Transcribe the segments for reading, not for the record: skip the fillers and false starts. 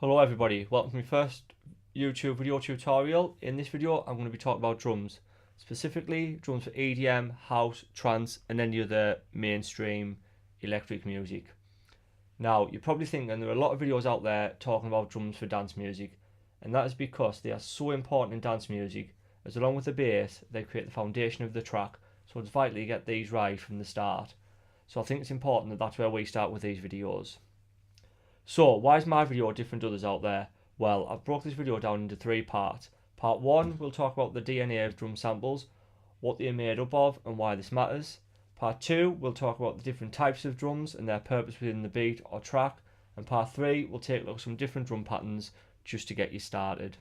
Hello everybody, welcome to my first YouTube video tutorial. In this video I'm going to be talking about drums, specifically drums for EDM, house, trance and any other mainstream electric music. Now you're probably thinking there are a lot of videos out there talking about drums for dance music, and that is because they are so important in dance music, as along with the bass they create the foundation of the track, so it's vital you get these right from the start. So I think it's important that that's where we start with these videos. So, why is my video different to others out there? Well, I've broke this video down into three parts. Part 1, we'll talk about the DNA of drum samples, what they are made up of and why this matters. Part 2, we'll talk about the different types of drums and their purpose within the beat or track. And Part 3, we'll take a look at some different drum patterns just to get you started.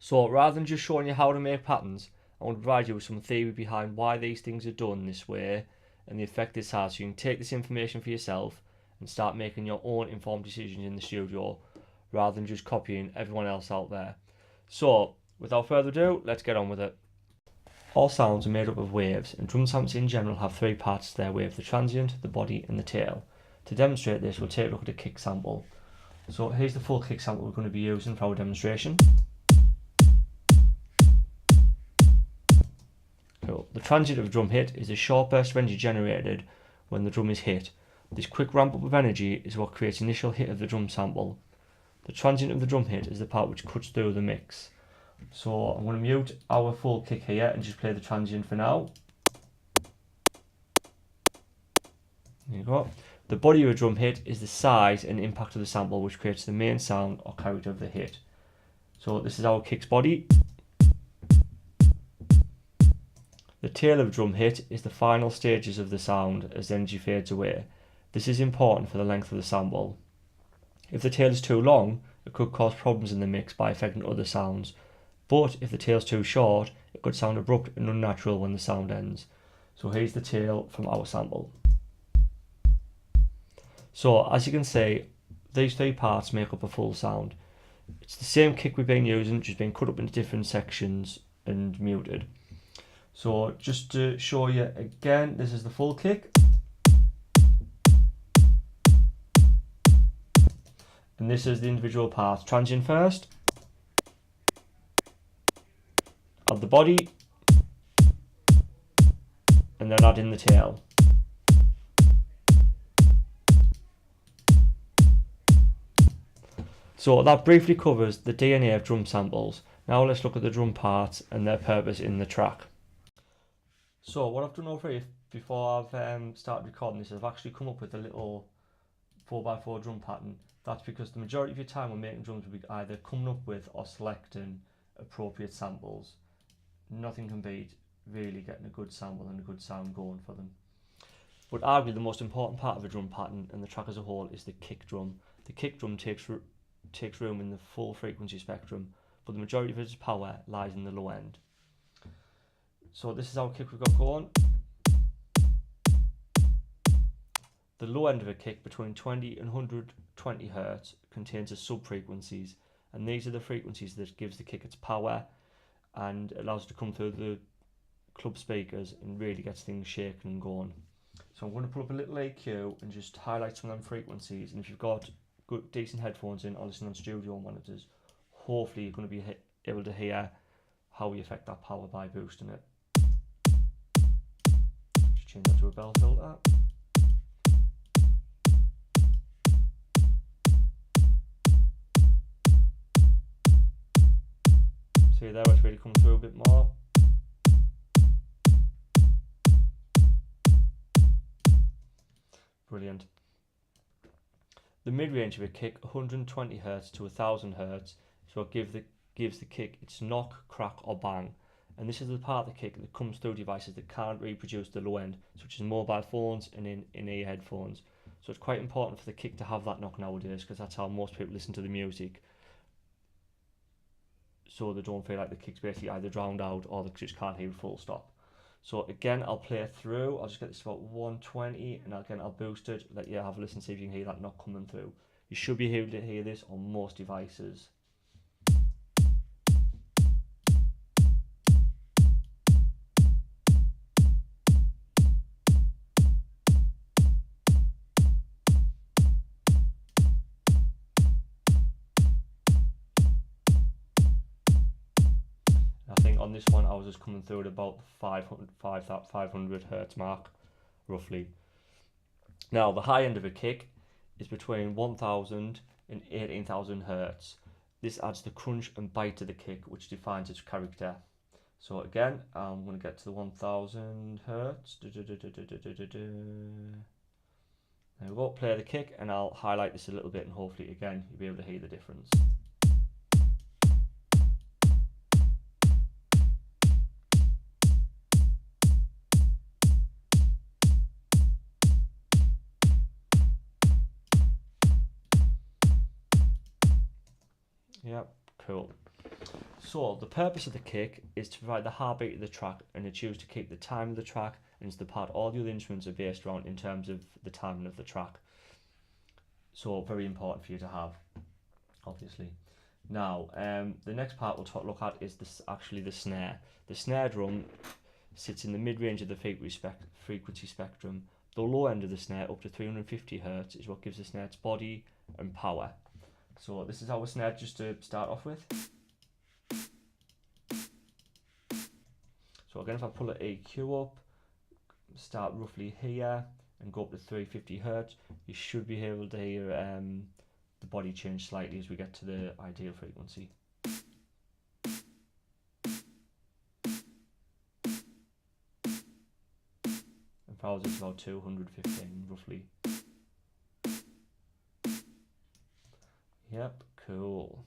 So, rather than just showing you how to make patterns, I want to provide you with some theory behind why these things are done this way and the effect this has, so you can take this information for yourself and start making your own informed decisions in the studio rather than just copying everyone else out there. So, without further ado, let's get on with it. All sounds are made up of waves, and drum samples in general have three parts to their wave: the transient, the body and the tail. To demonstrate this, we'll take a look at a kick sample. So here's the full kick sample we're going to be using for our demonstration. Cool. The transient of a drum hit is a short burst of energy generated when the drum is hit. This quick ramp up of energy is what creates the initial hit of the drum sample. The transient of the drum hit is the part which cuts through the mix. So I'm going to mute our full kick here and just play the transient for now. There you go. The body of a drum hit is the size and impact of the sample which creates the main sound or character of the hit. So this is our kick's body. The tail of a drum hit is the final stages of the sound as the energy fades away. This is important for the length of the sample. If the tail is too long, it could cause problems in the mix by affecting other sounds, but if the tail is too short, it could sound abrupt and unnatural when the sound ends. So here's the tail from our sample. So as you can see, these three parts make up a full sound. It's the same kick we've been using, just been cut up into different sections and muted. So just to show you again, this is the full kick. And this is the individual parts: transient first, add the body, and then add in the tail. So that briefly covers the DNA of drum samples. Now let's look at the drum parts and their purpose in the track. So what I've done over here before I've started recording this is I've actually come up with a little 4x4 drum pattern. That's because the majority of your time when making drums will be either coming up with or selecting appropriate samples. Nothing can beat really getting a good sample and a good sound going for them. But arguably the most important part of a drum pattern and the track as a whole is the kick drum. The kick drum takes room in the full frequency spectrum, but the majority of its power lies in the low end. So this is our kick we've got going. The low end of a kick, between 20 and 120 Hz, contains the sub-frequencies, and these are the frequencies that gives the kick its power and allows it to come through the club speakers and really gets things shaking and going. So I'm going to put up a little EQ and just highlight some of them frequencies, and if you've got good decent headphones in or listening on studio monitors, hopefully you're going to be able to hear how we affect that power by boosting it. Just change that to a bell filter. See there, it's really come through a bit more. Brilliant. The mid-range of a kick, 120 Hz to 1000 Hz, is what gives the kick its knock, crack or bang. And this is the part of the kick that comes through devices that can't reproduce the low end, such as mobile phones and in-ear headphones. So it's quite important for the kick to have that knock nowadays, because that's how most people listen to the music. So they don't feel like the kick's basically either drowned out or they just can't hear it full stop. So again, I'll play it through. I'll just get this to about 120, and again I'll boost it, let you have a listen, see if you can hear that knock coming through. You should be able to hear this on most devices. this one I was just coming through at about 500 hertz mark, roughly. Now the high end of a kick is between 1000 and 18,000 hertz. This adds the crunch and bite to the kick, which defines its character. So again, I'm going to get to the 1000 hertz. There we go, play the kick, and I'll highlight this a little bit, and hopefully again you'll be able to hear the difference. Yep, cool. So the purpose of the kick is to provide the heartbeat of the track, and it's used to keep the time of the track, and it's the part all the other instruments are based around in terms of the timing of the track. So very important for you to have, obviously. Now, the next part we'll look at is actually the snare. The snare drum sits in the mid-range of the frequency spectrum. The low end of the snare, up to 350 hertz, is what gives the snare its body and power. So this is our snare just to start off with. So again, if I pull the EQ up, start roughly here and go up to 350 hertz, you should be able to hear the body change slightly as we get to the ideal frequency. And for ours it's about 215 roughly. Yep, cool.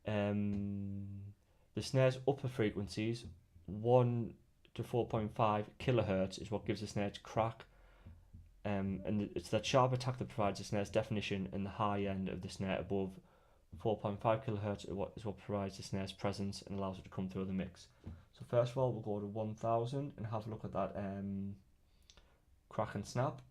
The snare's upper frequencies, 1 to 4.5 kilohertz, is what gives the snare its crack. And it's that sharp attack that provides the snare's definition, and the high end of the snare above 4.5 kilohertz is what provides the snare's presence and allows it to come through the mix. So first of all, we'll go to 1000 and have a look at that crack and snap.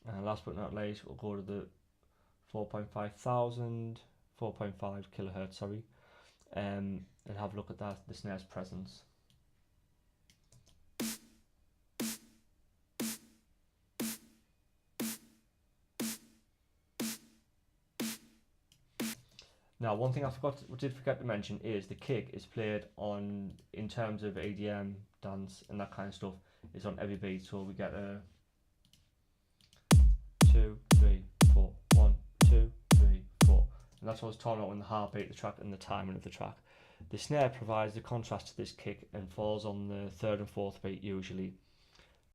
And last but not least, we'll go to the 4.5 kilohertz, sorry, and have a look at that, the snare's presence. Now, one thing I did forget to mention is the kick is played on, in terms of EDM, dance, and that kind of stuff, is on every beat. So we get a 2, 3, 4, 1, 2, 3, 4, and that's what's torn out in the heartbeat of the track and the timing of the track. The snare provides the contrast to this kick and falls on the third and fourth beat usually.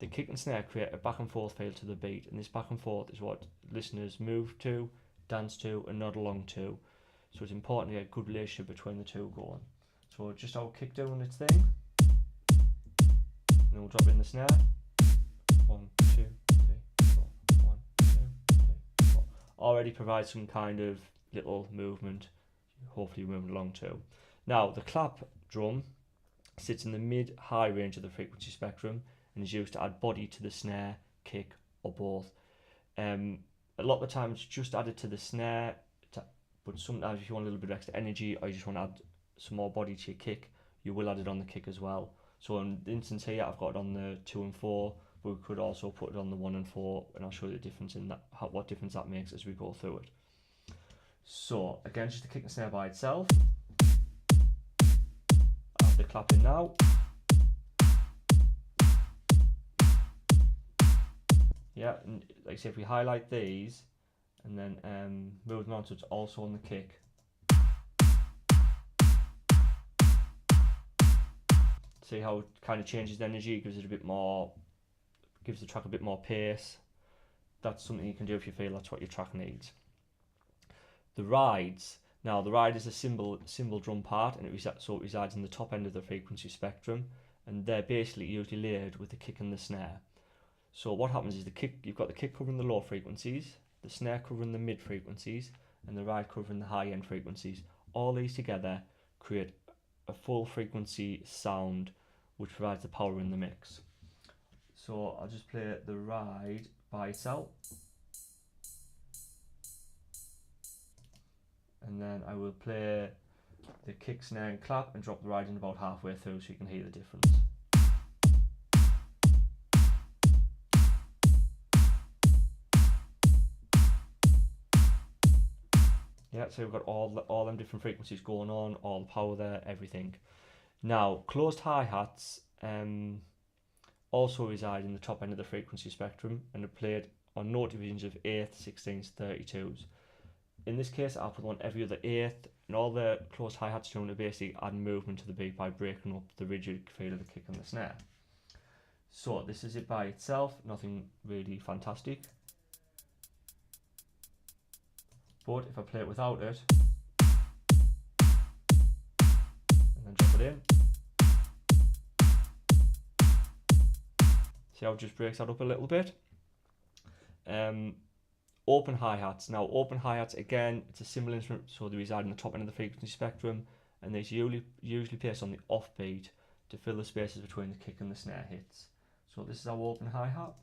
The kick and snare create a back and forth feel to the beat, and this back and forth is what listeners move to, dance to, and nod along to. So it's important to get a good relationship between the two going. So just our kick doing its thing, and then we'll drop in the snare. 1, 2, 3, 4. 1, 2, 3, 4. Already provides some kind of little movement, hopefully moving along too. Now the clap drum sits in the mid-high range of the frequency spectrum and is used to add body to the snare, kick, or both. A lot of the time it's just added to the snare, but sometimes if you want a little bit of extra energy or you just want to add some more body to your kick, you will add it on the kick as well. So in the instance here, I've got it on the 2 and 4, but we could also put it on the 1 and 4, and I'll show you the difference in that, what difference that makes as we go through it. So again, just the kick and snare by itself. I have the clap in now. Yeah, and like I say, if we highlight these and then move them on, so it's also on the kick. See how it kind of changes the energy, gives it a bit more, gives the track a bit more pace. That's something you can do if you feel that's what your track needs. The rides. Now the ride is a cymbal drum part, and it resides in the top end of the frequency spectrum, and they're basically usually layered with the kick and the snare. So what happens is you've got the kick covering the low frequencies, the snare covering the mid frequencies, and the ride covering the high end frequencies. All these together create a full frequency sound which provides the power in the mix. So I'll just play the ride by itself, and then I will play the kick, snare and clap, and drop the ride in about halfway through so you can hear the difference. Yeah, so we've got all them different frequencies going on, all the power there, everything. Now, closed hi-hats also reside in the top end of the frequency spectrum and are played on note divisions of 8th, 16th, 32s. In this case, I'll put on every other 8th, and all the closed hi-hats doing are basically adding movement to the beat by breaking up the rigid feel of the kick and the snare. So this is it by itself, nothing really fantastic. But if I play it without it, and then drop it in, see how it just breaks that up a little bit. Open hi-hats. Now open hi-hats, again, it's a similar instrument, so they reside in the top end of the frequency spectrum, and they're usually placed on the offbeat to fill the spaces between the kick and the snare hits. So this is our open hi-hat.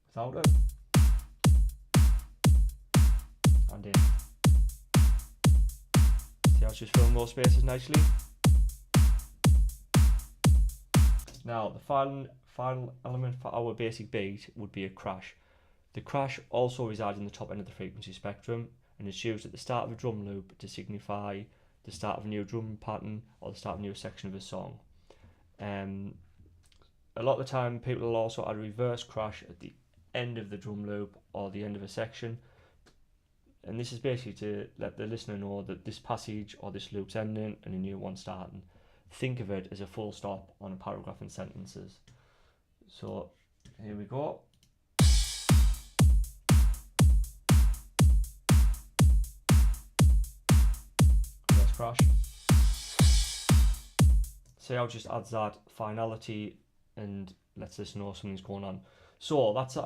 Without it, and in. See how it's just filling those spaces nicely. Now the final element for our basic beat would be a crash. The crash also resides in the top end of the frequency spectrum and is used at the start of a drum loop to signify the start of a new drum pattern or the start of a new section of a song. A lot of the time people will also add a reverse crash at the end of the drum loop or the end of a section, and this is basically to let the listener know that this passage or this loop's ending and a new one starting. Think of it as a full stop on a paragraph in sentences. So here we go. Let's crash. See how it just adds that finality and lets us know something's going on. So that's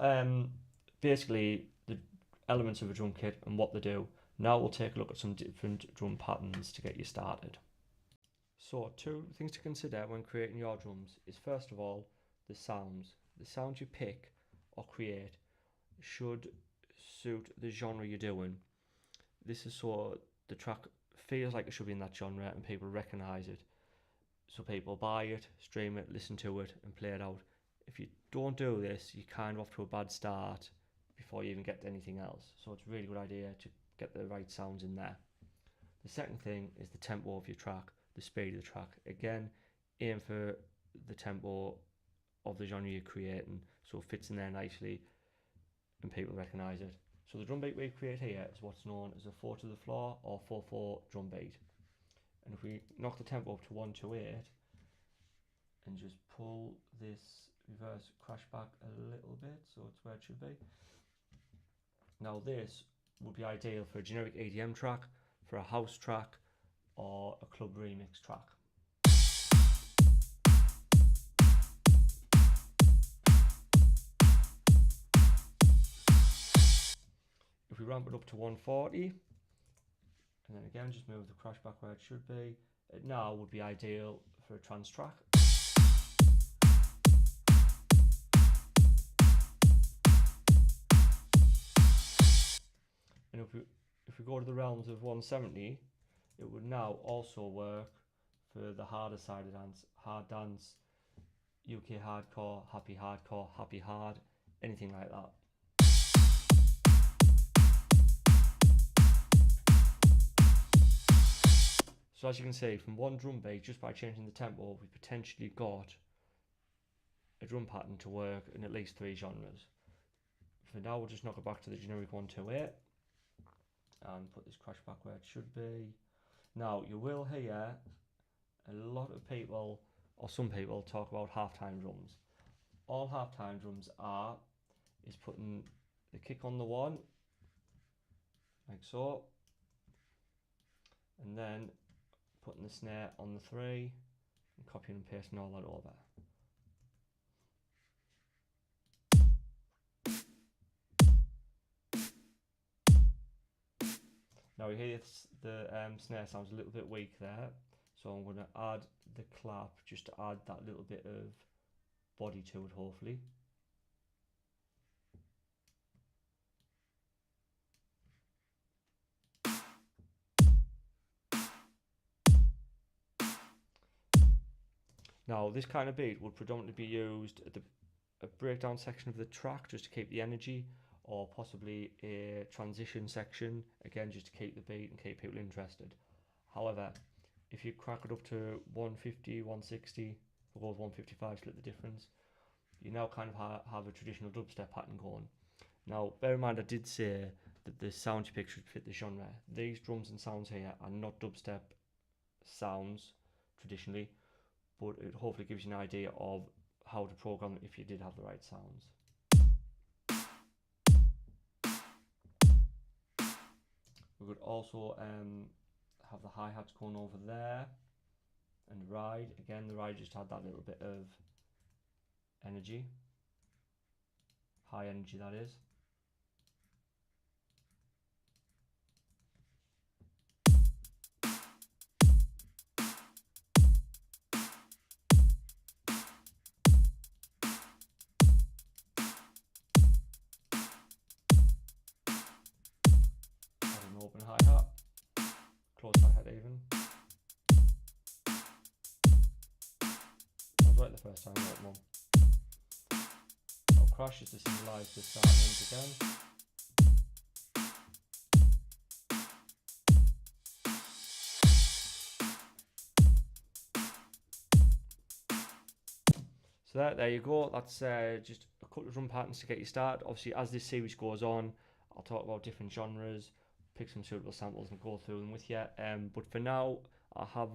basically the elements of a drum kit and what they do. Now we'll take a look at some different drum patterns to get you started. So 2 things to consider when creating your drums is, first of all, the sounds. The sounds you pick or create should suit the genre you're doing. This is so the track feels like it should be in that genre and people recognise it. So people buy it, stream it, listen to it and play it out. If you don't do this, you're kind of off to a bad start before you even get to anything else. So it's a really good idea to get the right sounds in there. The second thing is the tempo of your track, the speed of the track. Again, aim for the tempo of the genre you're creating so it fits in there nicely and people recognise it. So the drum beat we create here is what's known as a 4 to the floor or 4/4 drum beat. And if we knock the tempo up to 128 and just pull this reverse crash back a little bit so it's where it should be. Now this would be ideal for a generic EDM track, for a house track or a club remix track. If we ramp it up to 140 and then again just move the crash back where it should be, it now would be ideal for a trance track. And if we go to the realms of 170, it would now also work for the harder side of dance, hard dance, UK hardcore, happy hard, anything like that. So as you can see, from one drum beat, just by changing the tempo, we potentially got a drum pattern to work in at least 3 genres. For now, we'll just knock it back to the generic 128 and put this crash back where it should be. Now, you will hear a lot of people, or some people, talk about halftime drums. All halftime drums is putting the kick on the 1, like so, and then putting the snare on the 3 and copying and pasting all that over. Now you hear the snare sounds a little bit weak there, so I'm going to add the clap just to add that little bit of body to it, hopefully. Now, this kind of beat would predominantly be used at a breakdown section of the track just to keep the energy, or possibly a transition section, again just to keep the beat and keep people interested. However, if you crack it up to 150, 160, or go with 155, split the difference, you now kind of have a traditional dubstep pattern going. Now, bear in mind, I did say that the sound you pick should fit the genre. These drums and sounds here are not dubstep sounds traditionally, but it hopefully gives you an idea of how to program if you did have the right sounds. We could also have the hi-hats going over there, and the ride. Again, the ride just had that little bit of energy, high energy that is. An open hi-hat, close hi-hat even. I was right the first time, right, Mum? Now crash is to symbolise the start and end again. So there you go. That's just a couple of drum patterns to get you started. Obviously, as this series goes on, I'll talk about different genres, pick some suitable samples and go through them with you. But for now, I have,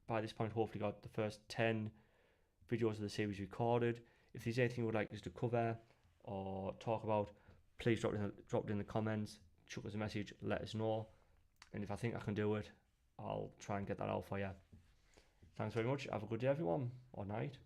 by this point, hopefully got the first 10 videos of the series recorded. If there's anything you would like us to cover or talk about, please drop it in the comments, chuck us a message, let us know. And if I think I can do it, I'll try and get that out for you. Thanks very much. Have a good day, everyone, or night.